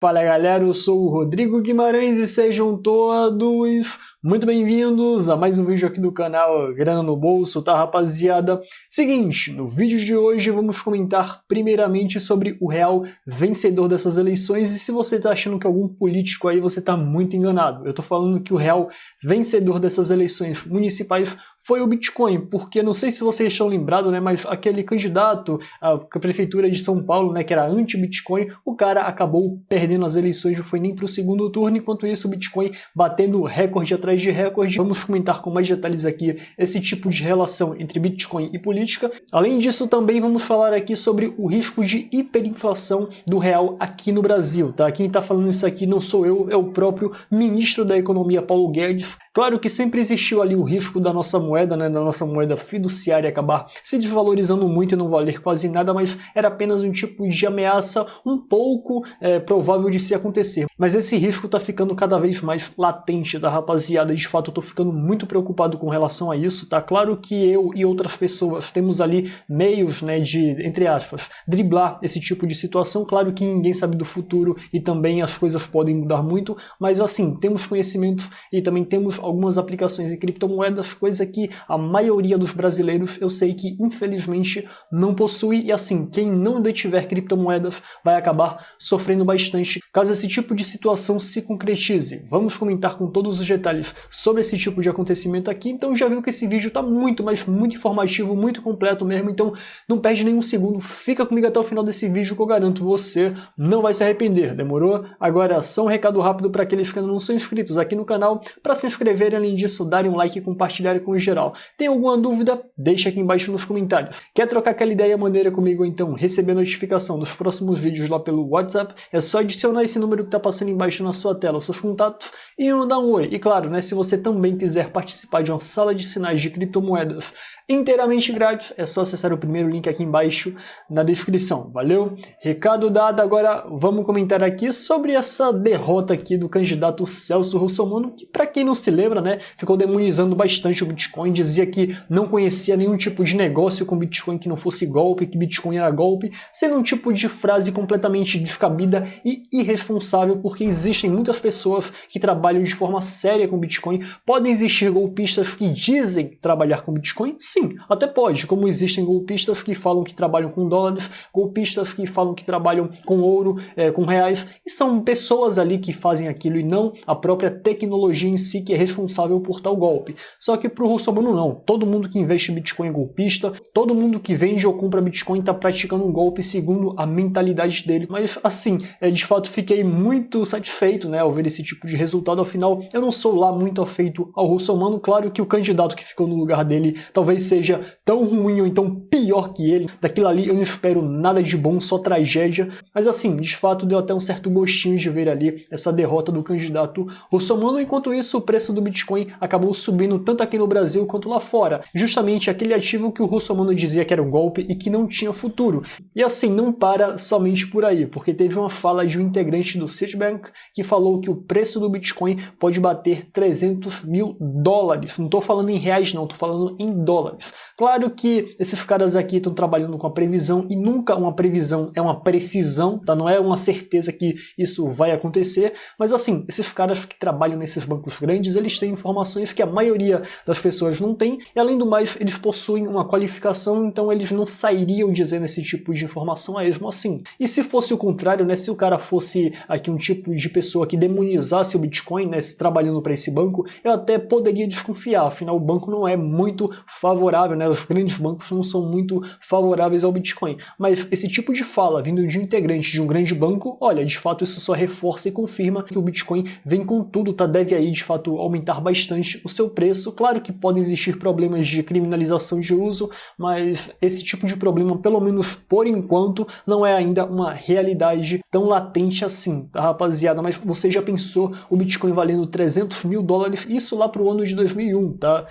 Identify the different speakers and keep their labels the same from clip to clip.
Speaker 1: Fala galera, eu sou o Rodrigo Guimarães e sejam todos muito bem-vindos a mais um vídeo aqui do canal Grana no Bolso, tá rapaziada? Seguinte, no vídeo de hoje vamos comentar primeiramente sobre o real vencedor dessas eleições e se você tá achando que algum político aí você tá muito enganado. Eu tô falando que o real vencedor dessas eleições municipais foi o Bitcoin, porque não sei se vocês estão lembrados, né, mas aquele candidato à prefeitura de São Paulo, né, que era anti-Bitcoin, o cara acabou perdendo as eleições, não foi nem para o segundo turno, enquanto isso o Bitcoin batendo recorde atrás de recorde. Vamos comentar com mais detalhes aqui esse tipo de relação entre Bitcoin e política. Além disso, também vamos falar aqui sobre o risco de hiperinflação do real aqui no Brasil, tá? Quem está falando isso aqui não sou eu, é o próprio ministro da Economia, Paulo Guedes. Claro que sempre existiu ali o risco da nossa moeda, né, da nossa moeda fiduciária acabar se desvalorizando muito e não valer quase nada, mas era apenas um tipo de ameaça um pouco provável de se acontecer. Mas esse risco está ficando cada vez mais latente, tá, rapaziada? De fato, eu estou ficando muito preocupado com relação a isso, tá? Claro que eu e outras pessoas temos ali meios, né, de, entre aspas, driblar esse tipo de situação. Claro que ninguém sabe do futuro e também as coisas podem mudar muito, mas assim, temos conhecimento e também temos algumas aplicações em criptomoedas, coisa que a maioria dos brasileiros eu sei que infelizmente não possui, e assim, quem não detiver criptomoedas vai acabar sofrendo bastante caso esse tipo de situação se concretize. Vamos comentar com todos os detalhes sobre esse tipo de acontecimento aqui, então já viu que esse vídeo está muito, mas muito informativo, muito completo mesmo, então não perde nenhum segundo, fica comigo até o final desse vídeo que eu garanto você não vai se arrepender, demorou? Agora só um recado rápido para aqueles que ainda não são inscritos aqui no canal, para se inscrever, além disso, darem um like e compartilharem com o geral. Tem alguma dúvida? Deixa aqui embaixo nos comentários. Quer trocar aquela ideia maneira comigo, então receber notificação dos próximos vídeos lá pelo WhatsApp? É só adicionar esse número que está passando embaixo na sua tela, os seus contatos, e dar um oi. E claro, né, se você também quiser participar de uma sala de sinais de criptomoedas inteiramente grátis, é só acessar o primeiro link aqui embaixo na descrição, valeu? Recado dado, agora vamos comentar aqui sobre essa derrota aqui do candidato Celso Russomano, que para quem não se lembra, né, ficou demonizando bastante o Bitcoin, dizia que não conhecia nenhum tipo de negócio com Bitcoin que não fosse golpe, que Bitcoin era golpe, sendo um tipo de frase completamente descabida e irresponsável, porque existem muitas pessoas que trabalham de forma séria com Bitcoin. Podem existir golpistas que dizem trabalhar com Bitcoin? Sim, até pode, como existem golpistas que falam que trabalham com dólares, golpistas que falam que trabalham com ouro, com reais, e são pessoas ali que fazem aquilo e não a própria tecnologia em si que é responsável por tal golpe. Só que para o Russomano não, todo mundo que investe em Bitcoin é golpista, todo mundo que vende ou compra Bitcoin está praticando um golpe segundo a mentalidade dele. Mas assim, de fato fiquei muito satisfeito, né, ao ver esse tipo de resultado. Afinal, eu não sou lá muito afeito ao Russomano, claro que o candidato que ficou no lugar dele talvez seja tão ruim ou então pior que ele, daquilo ali eu não espero nada de bom, só tragédia, mas assim, de fato deu até um certo gostinho de ver ali essa derrota do candidato Russomano. Enquanto isso, o preço do Bitcoin acabou subindo tanto aqui no Brasil quanto lá fora, justamente aquele ativo que o Russomano dizia que era um golpe e que não tinha futuro. E assim, não para somente por aí, porque teve uma fala de um integrante do Citibank que falou que o preço do Bitcoin pode bater 300 mil dólares, não estou falando em reais não, estou falando em dólares. Claro que esses caras aqui estão trabalhando com a previsão e nunca uma previsão é uma precisão, tá? Não é uma certeza que isso vai acontecer, mas assim, esses caras que trabalham nesses bancos grandes, eles têm informações que a maioria das pessoas não tem, e além do mais, eles possuem uma qualificação, então eles não sairiam dizendo esse tipo de informação mesmo assim. E se fosse o contrário, né, se o cara fosse aqui um tipo de pessoa que demonizasse o Bitcoin, né, trabalhando para esse banco, eu até poderia desconfiar, afinal o banco não é muito favorável, né, os grandes bancos não são muito favoráveis ao Bitcoin, mas esse tipo de fala vindo de um integrante de um grande banco, olha, de fato isso só reforça e confirma que o Bitcoin vem com tudo, tá? Deve aí de fato aumentar bastante o seu preço. Claro que podem existir problemas de criminalização de uso, mas esse tipo de problema, pelo menos por enquanto, não é ainda uma realidade tão latente assim, tá, rapaziada? Mas você já pensou o Bitcoin valendo 300 mil dólares? Isso lá pro ano de 2001, tá?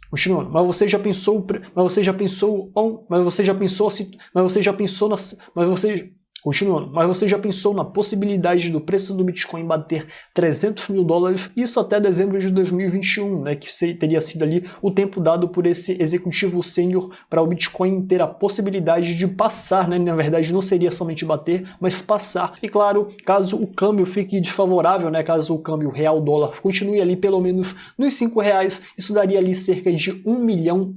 Speaker 1: Continuando, mas você já pensou Continuando, mas você já pensou na possibilidade do preço do Bitcoin bater 300 mil dólares, isso até dezembro de 2021, né, que teria sido ali o tempo dado por esse executivo sênior para o Bitcoin ter a possibilidade de passar, né, na verdade não seria somente bater, mas passar. E claro, caso o câmbio fique desfavorável, né, caso o câmbio real-dólar continue ali pelo menos nos R$5, isso daria ali cerca de R$1,5 milhão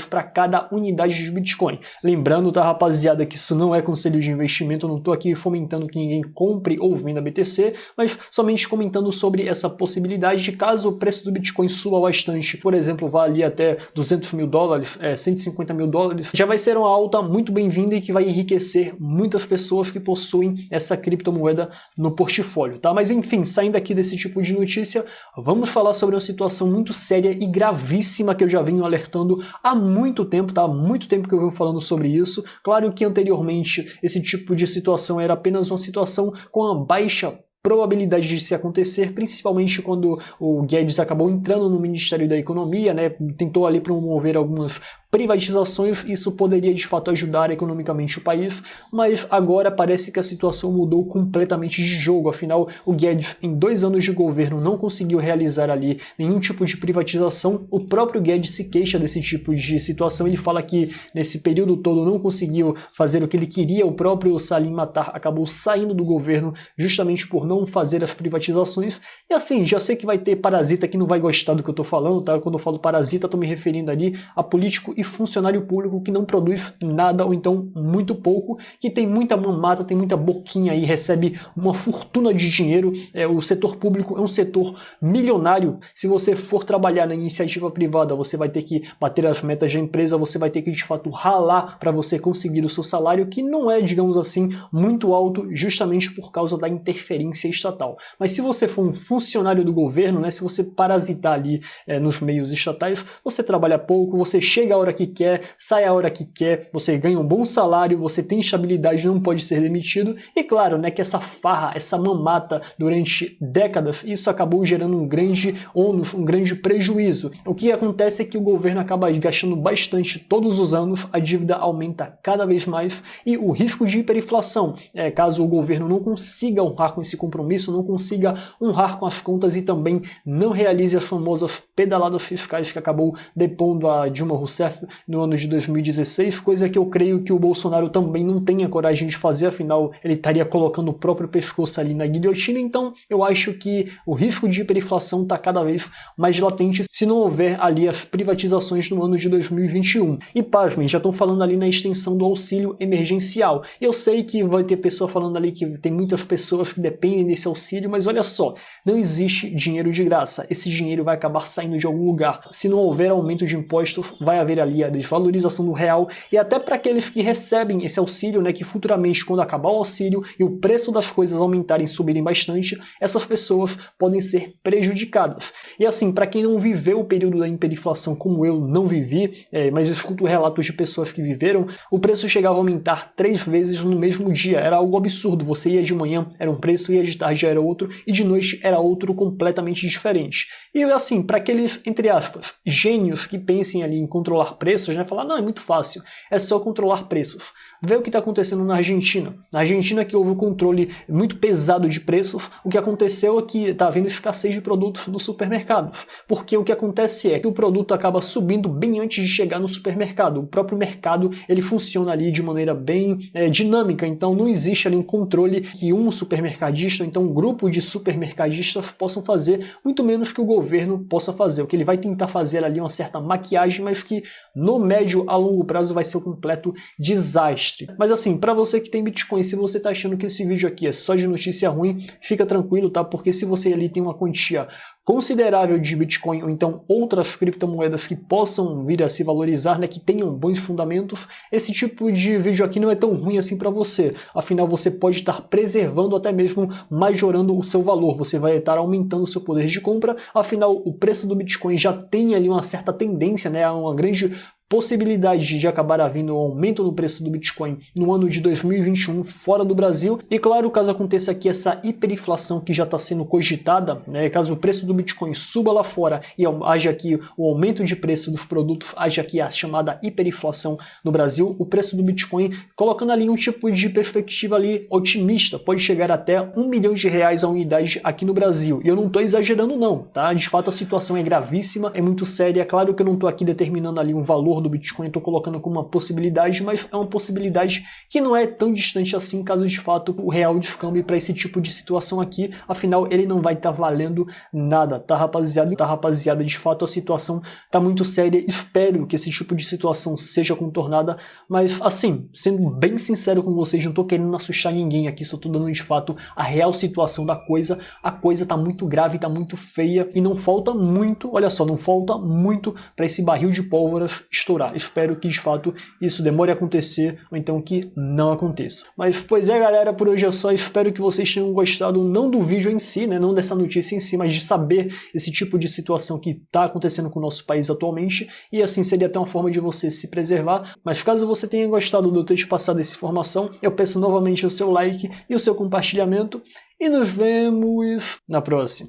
Speaker 1: para cada unidade de Bitcoin. Lembrando, tá, rapaziada, que isso não é conselho de investimento, eu não estou aqui fomentando que ninguém compre ou venda BTC, mas somente comentando sobre essa possibilidade de caso o preço do Bitcoin suba bastante, por exemplo, vá ali até 200 mil dólares, 150 mil dólares, já vai ser uma alta muito bem-vinda e que vai enriquecer muitas pessoas que possuem essa criptomoeda no portfólio, tá? Mas enfim, saindo aqui desse tipo de notícia, vamos falar sobre uma situação muito séria e gravíssima que eu já venho alertando há muito tempo, tá? Há muito tempo que eu venho falando sobre isso. Claro que anteriormente esse tipo de situação era apenas uma situação com a baixa probabilidade de se acontecer, principalmente quando o Guedes acabou entrando no Ministério da Economia, né? Tentou ali promover algumas privatizações, isso poderia de fato ajudar economicamente o país, mas agora parece que a situação mudou completamente de jogo. Afinal, o Guedes em 2 anos de governo não conseguiu realizar ali nenhum tipo de privatização. O próprio Guedes se queixa desse tipo de situação, ele fala que nesse período todo não conseguiu fazer o que ele queria. O próprio Salim Matar acabou saindo do governo justamente por não fazer as privatizações. E assim, já sei que vai ter parasita que não vai gostar do que eu tô falando, tá? Quando eu falo parasita, tô me referindo ali a político e funcionário público que não produz nada ou então muito pouco, que tem muita mamata, tem muita boquinha aí, recebe uma fortuna de dinheiro. O setor público é um setor milionário. Se você for trabalhar na iniciativa privada, você vai ter que bater as metas da empresa, você vai ter que de fato ralar para você conseguir o seu salário, que não é, digamos assim, muito alto, justamente por causa da interferência estatal. Mas se você for um funcionário do governo, né, se você parasitar ali nos meios estatais, você trabalha pouco, você chega a hora que quer, sai a hora que quer, você ganha um bom salário, você tem estabilidade, não pode ser demitido. E claro, né, que essa farra, essa mamata durante décadas, isso acabou gerando um grande ônus, um grande prejuízo. O que acontece é que o governo acaba gastando bastante todos os anos, a dívida aumenta cada vez mais e o risco de hiperinflação, caso o governo não consiga honrar com esse compromisso, não consiga honrar com as contas e também não realize as famosas pedaladas fiscais que acabou depondo a Dilma Rousseff no ano de 2016, coisa que eu creio que o Bolsonaro também não tenha coragem de fazer, afinal ele estaria colocando o próprio pescoço ali na guilhotina. Então eu acho que o risco de hiperinflação está cada vez mais latente se não houver ali as privatizações no ano de 2021. E pasmem, já estão falando ali na extensão do auxílio emergencial. Eu sei que vai ter pessoa falando ali que tem muitas pessoas que dependem desse auxílio, mas olha só, não existe dinheiro de graça. Esse dinheiro vai acabar saindo de algum lugar. Se não houver aumento de impostos, vai haver ali a desvalorização do real, e até para aqueles que recebem esse auxílio, né, que futuramente, quando acabar o auxílio e o preço das coisas aumentarem, subirem bastante, essas pessoas podem ser prejudicadas. E assim, para quem não viveu o período da hiperinflação como eu não vivi, mas eu escuto relatos de pessoas que viveram, o preço chegava a aumentar 3 vezes no mesmo dia. Era algo absurdo. Você ia de manhã, era um preço, ia de tarde, era outro, e de noite era outro completamente diferente. E assim, para aqueles, entre aspas, gênios que pensem ali em controlar preços, né, falar, não, é muito fácil, é só controlar preços. Vê o que está acontecendo na Argentina. Na Argentina, que houve um controle muito pesado de preços, o que aconteceu é que está havendo escassez de produtos nos supermercados. Porque o que acontece é que o produto acaba subindo bem antes de chegar no supermercado. O próprio mercado ele funciona ali de maneira bem dinâmica, então não existe ali um controle que um supermercadista, ou então um grupo de supermercadistas possam fazer, muito menos que o governo possa fazer. O que ele vai tentar fazer ali é uma certa maquiagem, mas que no médio a longo prazo vai ser um completo desastre. Mas assim, para você que tem Bitcoin, se você tá achando que esse vídeo aqui é só de notícia ruim, fica tranquilo, tá? Porque se você ali tem uma quantia considerável de Bitcoin ou então outras criptomoedas que possam vir a se valorizar, né, que tenham bons fundamentos, esse tipo de vídeo aqui não é tão ruim assim para você. Afinal, você pode estar preservando, até mesmo majorando o seu valor. Você vai estar aumentando o seu poder de compra. Afinal, o preço do Bitcoin já tem ali uma certa tendência, né, uma grande possibilidade de acabar havendo um aumento no preço do Bitcoin no ano de 2021 fora do Brasil. E claro, caso aconteça aqui essa hiperinflação que já está sendo cogitada, né, caso o preço do Bitcoin suba lá fora e haja aqui o aumento de preço dos produtos, haja aqui a chamada hiperinflação no Brasil, o preço do Bitcoin, colocando ali um tipo de perspectiva ali otimista, pode chegar até R$1 milhão a unidade aqui no Brasil. E eu não estou exagerando não, tá? De fato a situação é gravíssima, é muito séria. É claro que eu não estou aqui determinando ali um valor do Bitcoin, estou colocando como uma possibilidade, mas é uma possibilidade que não é tão distante assim, caso de fato o real descambe para esse tipo de situação aqui. Afinal, ele não vai estar valendo nada, tá rapaziada? Tá rapaziada, de fato a situação tá muito séria. Espero que esse tipo de situação seja contornada, mas assim, sendo bem sincero com vocês, não tô querendo assustar ninguém aqui, só tô dando de fato a real situação da coisa. A coisa tá muito grave, tá muito feia e não falta muito, olha só, não falta muito para esse barril de pólvora estourar. Espero que de fato isso demore a acontecer ou então que não aconteça. Mas pois é, galera, por hoje é só. Espero que vocês tenham gostado, não do vídeo em si, né, não dessa notícia em si, mas de saber esse tipo de situação que está acontecendo com o nosso país atualmente, e assim seria até uma forma de você se preservar. Mas caso você tenha gostado de eu ter te passado essa informação, eu peço novamente o seu like e o seu compartilhamento, e nos vemos na próxima.